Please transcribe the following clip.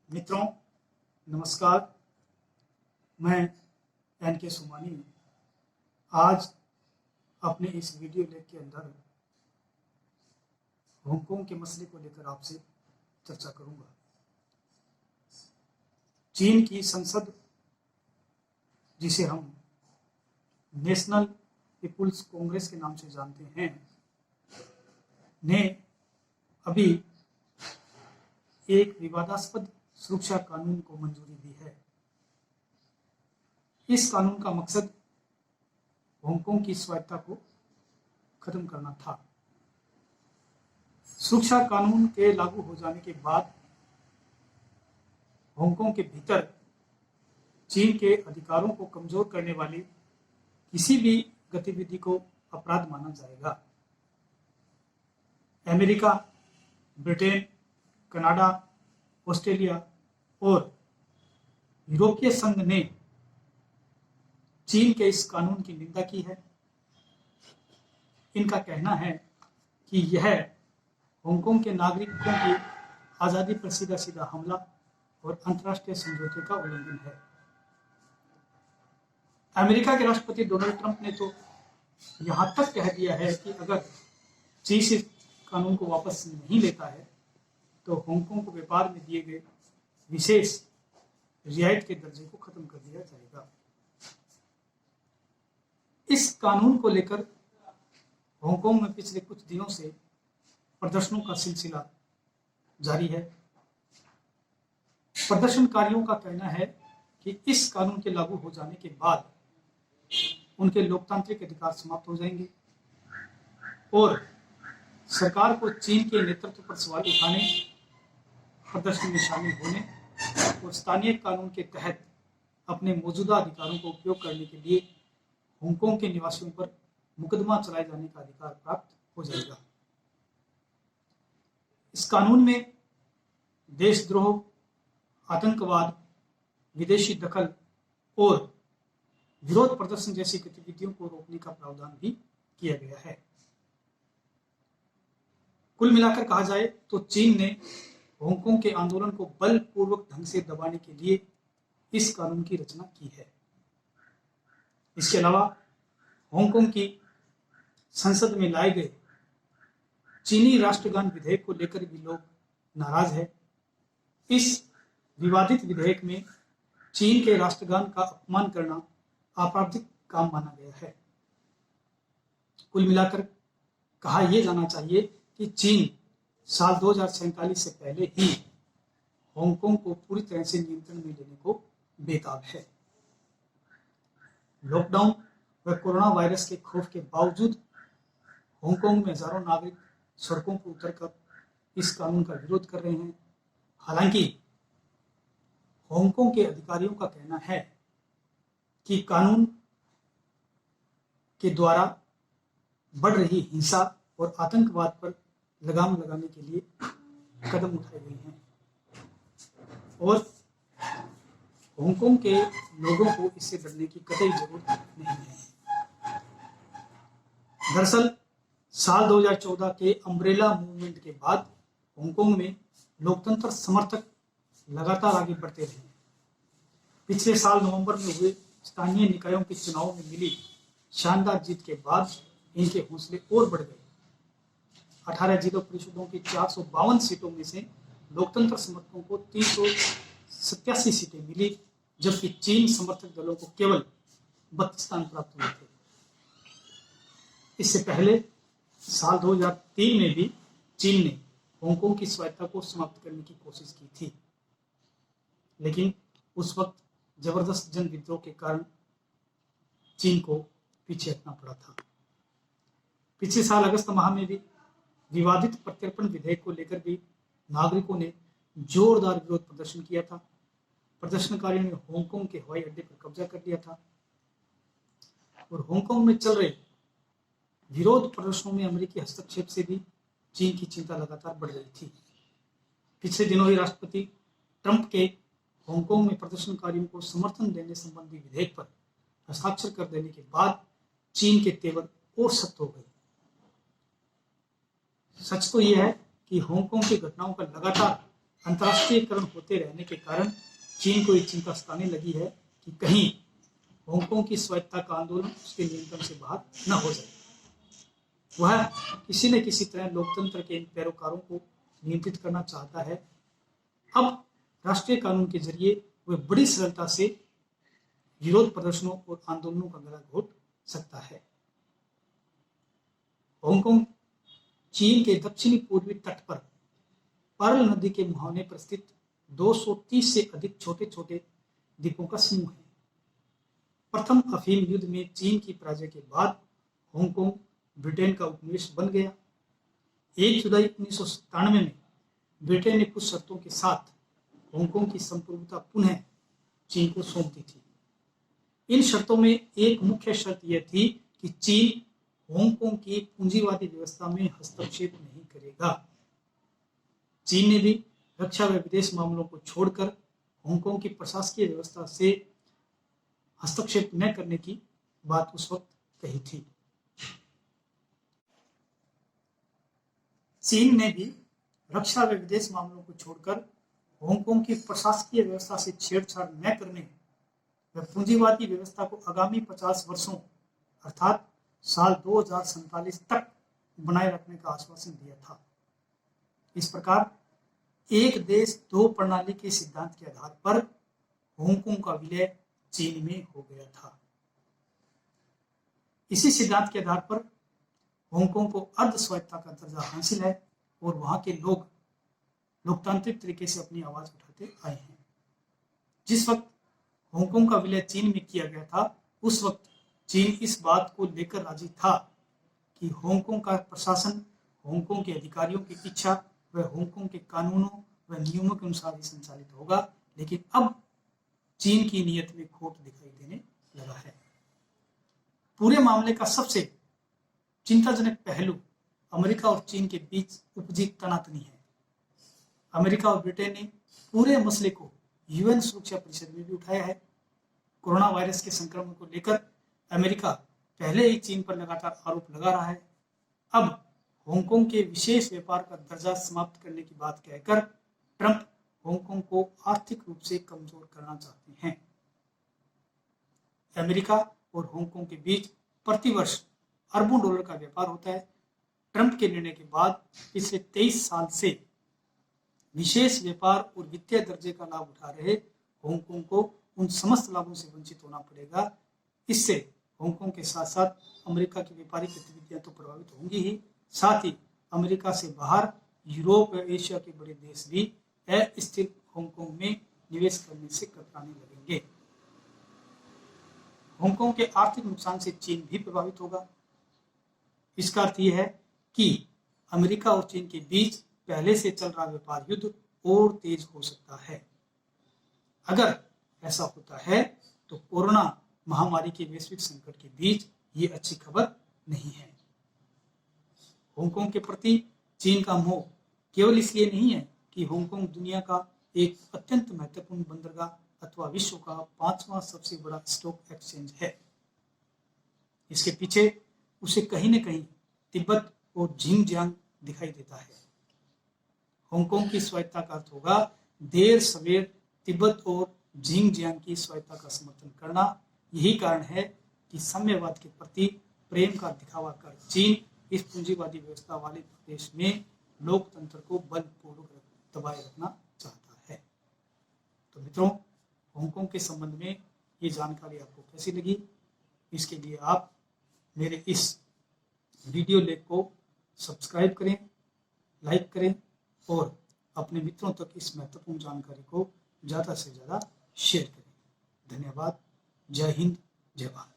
मित्रों, नमस्कार। मैं एन.के. सोमानी आज अपने इस वीडियो लेख के अंदर हांगकांग के मसले को लेकर आपसे चर्चा करूंगा। चीन की संसद, जिसे हम नेशनल पीपुल्स कांग्रेस के नाम से जानते हैं, ने अभी एक विवादास्पद सुरक्षा कानून को मंजूरी दी है। इस कानून का मकसद हांगकांग की स्वायत्तता को खत्म करना था। सुरक्षा कानून के लागू हो जाने के बाद हांगकांग के भीतर चीन के अधिकारों को कमजोर करने वाली किसी भी गतिविधि को अपराध माना जाएगा। अमेरिका, ब्रिटेन, कनाडा, ऑस्ट्रेलिया और यूरोपीय संघ ने चीन के इस कानून की निंदा की है। इनका कहना है कि यह हांगकांग के नागरिकों की आज़ादी पर सीधा सीधा हमला और अंतर्राष्ट्रीय समझौते का उल्लंघन है। अमेरिका के राष्ट्रपति डोनाल्ड ट्रंप ने तो यहां तक कह दिया है कि अगर चीन इस कानून को वापस नहीं लेता है तो हांगकांग को व्यापार में दिए गए विशेष रियायत के दर्जे को खत्म कर दिया जाएगा। इस कानून को लेकर हांगकांग में पिछले कुछ दिनों से प्रदर्शनों का सिलसिला जारी है। प्रदर्शनकारियों का कहना है कि इस कानून के लागू हो जाने के बाद उनके लोकतांत्रिक अधिकार समाप्त हो जाएंगे और सरकार को चीन के नेतृत्व पर सवाल उठाने, प्रदर्शन में शामिल होने और स्थानीय कानून के तहत अपने मौजूदा अधिकारों को उपयोग करने के लिए हांगकांग के निवासियों पर मुकदमा चलाए जाने का अधिकार प्राप्त हो जाएगा। इस कानून में देशद्रोह, आतंकवाद, विदेशी दखल और विरोध प्रदर्शन जैसी गतिविधियों को रोकने का प्रावधान भी किया गया है। कुल मिलाकर कहा जाए तो चीन ने हांगकांग के आंदोलन को बलपूर्वक ढंग से दबाने के लिए इस कानून की रचना की है। इसके अलावा हांगकांग की संसद में लाए गए चीनी राष्ट्रगान विधेयक को लेकर भी लोग नाराज है। इस विवादित विधेयक में चीन के राष्ट्रगान का अपमान करना आपराधिक काम माना गया है। कुल मिलाकर कहा यह जाना चाहिए कि चीन साल 2047 से पहले ही हांगकांग को पूरी तरह से नियंत्रण में लेने को बेताब है। लॉकडाउन व कोरोना वायरस के खौफ के बावजूद हांगकांग में हजारों नागरिक सड़कों पर उतरकर इस कानून का विरोध कर रहे हैं। हालांकि हांगकांग के अधिकारियों का कहना है कि कानून के द्वारा बढ़ रही हिंसा और आतंकवाद पर लगाम लगाने के लिए कदम उठाए गए हैं और हांगकांग के लोगों को इससे डरने की कतई जरूरत नहीं है। दरअसल साल 2014 के अम्ब्रेला मूवमेंट के बाद हांगकांग में लोकतंत्र समर्थक लगातार आगे बढ़ते रहे। पिछले साल नवंबर में हुए स्थानीय निकायों के चुनाव में मिली शानदार जीत के बाद इनके हौसले और बढ़ गए। 18 जिला परिषदों की 452 सीटों में से लोकतंत्र समर्थकों को 387 सीटें मिली, जबकि चीन समर्थक दलों को केवल 32 स्थान प्राप्त हुए थे। इससे पहले साल 2003 में भी चीन ने हांगकांग की स्वायत्तता को समाप्त करने की कोशिश की थी, लेकिन उस वक्त जबरदस्त जन विद्रोह के कारण चीन को पीछे हटना पड़ा था। पिछले साल अगस्त माह में भी विवादित प्रत्यर्पण विधेयक को लेकर भी नागरिकों ने जोरदार विरोध प्रदर्शन किया था। प्रदर्शनकारियों ने हांगकांग के हवाई अड्डे पर कब्जा कर लिया था और हांगकांग में चल रहे विरोध प्रदर्शनों में अमेरिकी हस्तक्षेप से भी चीन की चिंता लगातार बढ़ रही थी। पिछले दिनों ही राष्ट्रपति ट्रंप के हांगकांग में प्रदर्शनकारियों को समर्थन देने संबंधी विधेयक पर हस्ताक्षर कर देने के बाद चीन के तेवर और सख्त हो गए। सच तो यह है कि हांगकांग की घटनाओं का लगातार अंतर्राष्ट्रीयकरण होते रहने के कारण चीन को ये चिंता सताने लगी है कि कहीं हांगकांग की स्वायत्तता का आंदोलन उसके नियंत्रण से बाहर न हो जाए। वह किसी न किसी तरह लोकतंत्र के इन पैरोकारों को नियंत्रित करना चाहता है। अब राष्ट्रीय कानून के जरिए वह बड़ी सरलता से विरोध प्रदर्शनों और आंदोलनों का गला घोट सकता है। हांगकांग चीन के दक्षिणी पूर्वी तट पर पर्ल नदी के मुहाने पर स्थित 230 से अधिक छोटे छोटे द्वीपों का समूह है। प्रथम अफीम युद्ध में चीन की पराजय के बाद हांगकांग ब्रिटेन का उपनिवेश बन गया। 1 जुलाई 1997 में ब्रिटेन ने कुछ शर्तों के साथ हांगकांग की संप्रभुता पुनः चीन को सौंप दी थी। इन शर्तों में एक मुख्य शर्त यह थी कि चीन हांगकांग की पूंजीवादी व्यवस्था में हस्तक्षेप नहीं करेगा। चीन ने भी रक्षा व विदेश मामलों को छोड़कर हांगकांग की प्रशासकीय व्यवस्था से हस्तक्षेप न करने की बात उस वक्त कही थी। चीन ने भी रक्षा व विदेश मामलों को छोड़कर हांगकांग की प्रशासकीय व्यवस्था से छेड़छाड़ न करने व पूंजीवादी व्यवस्था को आगामी 50 वर्षों अर्थात साल 2047 तक बनाए रखने का आश्वासन दिया था। इस प्रकार एक देश दो प्रणाली के सिद्धांत के आधार पर हांगकांग का विलय चीन में हो गया था। इसी सिद्धांत के आधार पर हांगकांग को अर्ध स्वायत्तता का दर्जा हासिल है और वहां के लोग लोकतांत्रिक तरीके से अपनी आवाज उठाते आए हैं। जिस वक्त हांगकांग का विलय चीन में किया गया था उस वक्त चीन इस बात को लेकर राजी था कि हांगकांग का प्रशासन हांगकांग के अधिकारियों की इच्छा व हांगकांग के कानूनों व नियमों के अनुसार ही संचालित होगा। लेकिन अब चीन की नीयत में खोट दिखाई देने लगा है। पूरे मामले का सबसे चिंताजनक पहलू अमेरिका और चीन के बीच उपजी तनातनी है। अमेरिका और ब्रिटेन ने पूरे मसले को यूएन सुरक्षा परिषद में भी उठाया है। कोरोना वायरस के संक्रमण को लेकर अमेरिका पहले ही चीन पर लगातार आरोप लगा रहा है। अब हांगकांग के विशेष व्यापार का दर्जा समाप्त करने की बात कहकर ट्रंप हांगकांग को आर्थिक रूप से कमजोर करना चाहते हैं। अमेरिका और हांगकांग के बीच प्रतिवर्ष अरबों डॉलर का व्यापार होता है। ट्रंप के निर्णय के बाद पिछले 23 साल से विशेष व्यापार और वित्तीय दर्जे का लाभ उठा रहे हांगकांग को उन समस्त लाभों से वंचित होना पड़ेगा। इससे हांगकांग के साथ साथ अमेरिका की व्यापारिक गतिविधियां तो प्रभावित होंगी ही, साथ ही अमेरिका से बाहर यूरोप और एशिया के बड़े देश भी अस्थिर हांगकांग में निवेश करने से कतराने लगेंगे। हांगकांग के आर्थिक नुकसान से चीन भी प्रभावित होगा। इसका अर्थ यह है कि अमेरिका और चीन के बीच पहले से चल रहा व्यापार युद्ध और तेज हो सकता है। अगर ऐसा होता है तो कोरोना महामारी के वैश्विक संकट के बीच ये अच्छी खबर नहीं है। हांगकांग के प्रति चीन का मोह केवल इसलिए नहीं है कि हांगकांग दुनिया का एक अत्यंत महत्वपूर्ण बंदरगाह अथवा विश्व का 5वां सबसे बड़ा स्टॉक एक्सचेंज है। इसके पीछे उसे कहीं न कहीं तिब्बत और झिंगजियांग दिखाई देता है। हांगकांग की स्वायत्तता का अर्थ होगा देर सवेर तिब्बत और झिंगजियांग की स्वायत्तता का समर्थन करना। यही कारण है कि साम्यवाद के प्रति प्रेम का दिखावा कर चीन इस पूंजीवादी व्यवस्था वाले प्रदेश में लोकतंत्र को बलपूर्वक दबाए रखना चाहता है। तो मित्रों, हांगकांग के संबंध में ये जानकारी आपको कैसी लगी? इसके लिए आप मेरे इस वीडियो लेख को सब्सक्राइब करें, लाइक करें और अपने मित्रों तक इस महत्वपूर्ण जानकारी को ज़्यादा से ज़्यादा शेयर करें। धन्यवाद। जय हिंद, जय भारत।